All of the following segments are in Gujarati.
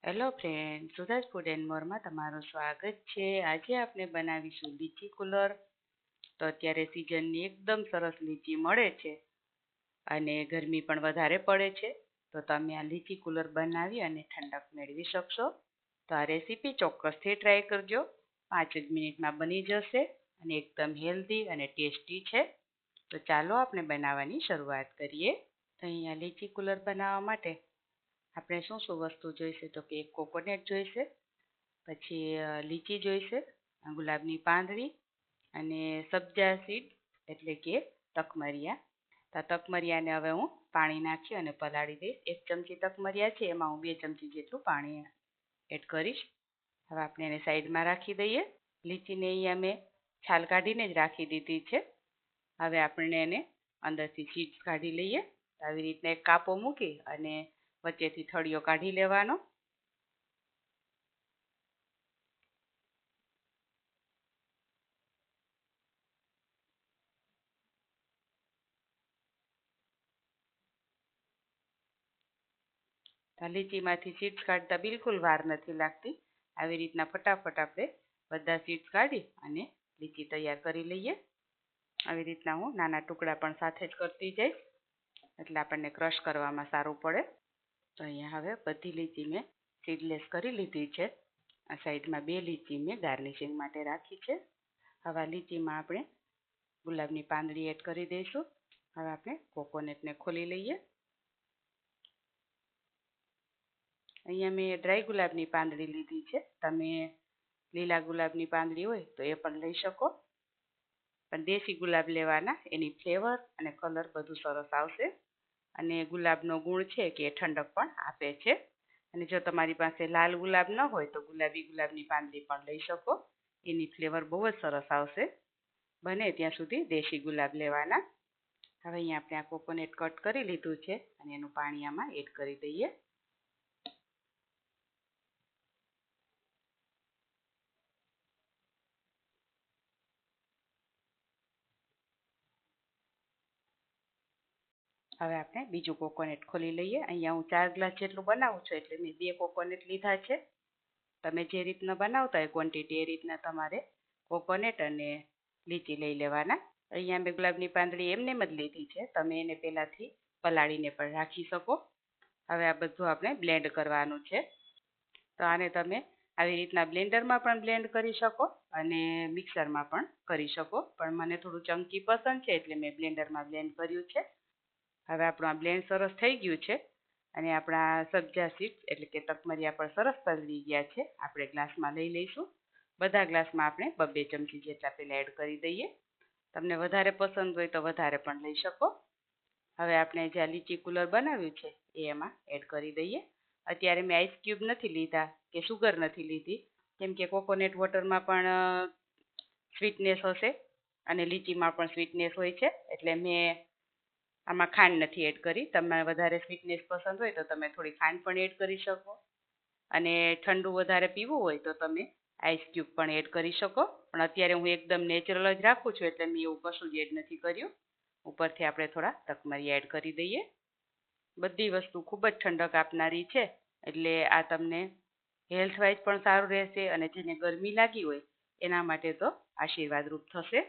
હેલો ફ્રેન્ડ, સુધાજ ફૂડ એન્ડ મોરમાં તમારું સ્વાગત છે. આજે આપણે બનાવીશું લીચી કુલર. તો અત્યારે સિઝનની એકદમ સરસ લીચી મળે છે અને ગરમી પણ વધારે પડે છે. તો તમે આ લીચી કુલર બનાવી અને ઠંડક મેળવી શકશો. તો આ રેસીપી ચોક્કસથી ટ્રાય કરજો. 5 જ મિનિટમાં બની જશે અને એકદમ હેલ્ધી અને ટેસ્ટી છે. તો ચાલો આપણે બનાવવાની શરૂઆત કરીએ. તો અહીંયા લીચી કુલર બનાવવા માટે આપણે શું શું વસ્તુ જોઈશે તો કે એક કોકોનટ જોઈશે, પછી લીચી જોઈશે, ગુલાબની પાંદડી અને સબ્જા સીડ એટલે કે તકમરિયા. તો તકમરિયાને હવે હું પાણી નાખી અને પલાળી દઈશ. 1 ચમચી તકમરિયા છે, એમાં હું 2 ચમચી જેટલું પાણી એડ કરીશ. હવે આપણે એને સાઈડમાં રાખી દઈએ. લીચીને અહીંયા મેં છાલ કાઢીને જ રાખી દીધી છે. હવે આપણે એને અંદરથી સીડ્સ કાઢી લઈએ. આવી રીતના એક કાપો મૂકી અને વચ્ચેથી થળિયો કાઢી લેવાનો. લીચીમાંથી સીડ્સ કાઢતા બિલકુલ વાર નથી લાગતી. આવી રીતના ફટાફટ આપણે બધા સીડ્સ કાઢી અને લીચી તૈયાર કરી લઈએ. આવી રીતના હું નાના ટુકડા પણ સાથે જ કરતી જઈશ, એટલે આપણને ક્રશ કરવામાં સારું પડે. તો અહીંયા હવે બધી લીચી મેં સીડલેસ કરી લીધી છે. આ સાઈડમાં 2 લીચી મેં ગાર્નિશિંગ માટે રાખી છે. હવે આ લીચીમાં આપણે ગુલાબની પાંદડી એડ કરી દઈશું. હવે આપણે કોકોનટને ખોલી લઈએ. અહીંયા મેં ડ્રાય ગુલાબની પાંદડી લીધી છે. તમે લીલા ગુલાબની પાંદડી હોય તો એ પણ લઈ શકો, પણ દેશી ગુલાબ લેવાના. એની ફ્લેવર અને કલર બધું સરસ આવશે અને ગુલાબનો ગુણ છે કે એ ઠંડક પણ આપે છે. અને જો તમારી પાસે લાલ ગુલાબ ન હોય તો ગુલાબી ગુલાબની પાંદડી પણ લઈ શકો. એની ફ્લેવર બહુ જ સરસ આવશે. બને ત્યાં સુધી દેશી ગુલાબ લેવાના. હવે અહીંયા આપણે આ કોકોનટ કટ કરી લીધું છે અને એનું પાણી આમાં એડ કરી દઈએ. હવે આપણે બીજું કોકોનટ ખોલી લઈએ. અહીંયા હું 4 ગ્લાસ જેટલું બનાવું છું એટલે મેં 2 કોકોનટ લીધા છે. તમે જે રીતના બનાવતા હોય ક્વોન્ટિટી એ રીતના તમારે કોકોનટ અને લીચી લઈ લેવાના. અહીંયા મેં ગુલાબની પાંદડી એમનેમ જ લીધી છે. તમે એને પહેલાંથી પલાળીને પણ રાખી શકો. હવે આ બધું આપણે બ્લેન્ડ કરવાનું છે. તો આને તમે આવી રીતના બ્લેન્ડરમાં પણ બ્લેન્ડ કરી શકો અને મિક્સરમાં પણ કરી શકો, પણ મને થોડું ચંકી પસંદ છે એટલે મેં બ્લેન્ડરમાં બ્લેન્ડ કર્યું છે. હવે આપણું આ બ્લેન્ડ સરસ થઈ ગયું છે અને આપણા સબ્જા સીડ્સ એટલે કે તકમરિયા પણ સરસ પલળી ગયા છે. આપણે ગ્લાસમાં લઈ લઈશું. બધા ગ્લાસમાં આપણે 2 ચમચી જેટલા પહેલાં એડ કરી દઈએ. તમને વધારે પસંદ હોય તો વધારે પણ લઈ શકો. હવે આપણે જે આ લીચી કુલર બનાવ્યું છે એ એમાં એડ કરી દઈએ. અત્યારે મેં આઈસ ક્યુબ નથી લીધા કે સુગર નથી લીધી, કેમ કે કોકોનટ વોટરમાં પણ સ્વીટનેસ હશે અને લીચીમાં પણ સ્વીટનેસ હોય છે, એટલે મેં આમાં ખાંડ નથી એડ કરી. તમને વધારે સ્વીટનેસ પસંદ હોય તો તમે થોડી ખાંડ પણ એડ કરી શકો અને ઠંડુ વધારે પીવું હોય તો તમે આઈસ ક્યુબ પણ એડ કરી શકો. પણ અત્યારે હું એકદમ નેચરલ જ રાખું છું એટલે મેં એવું કશું જ એડ નથી કર્યું. ઉપરથી આપણે થોડા તકમરિયા એડ કરી દઈએ. બધી વસ્તુ ખૂબ જ ઠંડક આપનારી છે એટલે આ તમને હેલ્થ વાઇઝ પણ સારું રહેશે અને જેને ગરમી લાગી હોય એના માટે તો આશીર્વાદરૂપ થશે.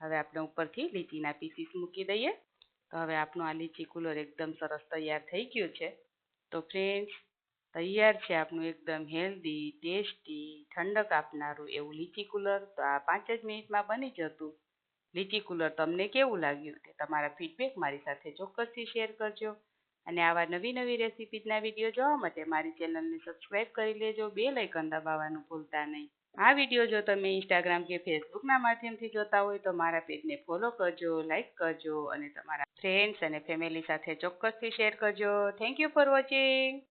હવે આપણે ઉપરથી લીચીના પીસીસ મૂકી દઈએ. તો હવે આપણું આ લીચી કુલર એકદમ સરસ તૈયાર થઈ ગયું છે. તો ફ્રેન્ડ્સ, તૈયાર છે આપણું એકદમ હેલ્ધી, ટેસ્ટી, ઠંડક આપનારું એવું લીચી કુલર. તો આ 5 જ મિનિટમાં બની જતું લીચી કુલર તમને કેવું લાગ્યું તે તમારા ફીડબેક મારી સાથે ચોક્કસથી શેર કરજો. અને આવા નવી નવી રેસીપીના વિડીયો જોવા માટે મારી ચેનલને સબસ્ક્રાઈબ કરી લેજો. બેલ આઇકન દબાવવાનું ભૂલતા નહીં. આ વિડીયો જો તમે ઇન્સ્ટાગ્રામ કે ફેસબુકના માધ્યમથી જોતા હોય તો મારા પેજને ફોલો કરજો, લાઈક કરજો અને તમારા ફ્રેન્ડ્સ અને ફેમિલી સાથે ચોક્કસથી શેર કરજો. Thank you for watching.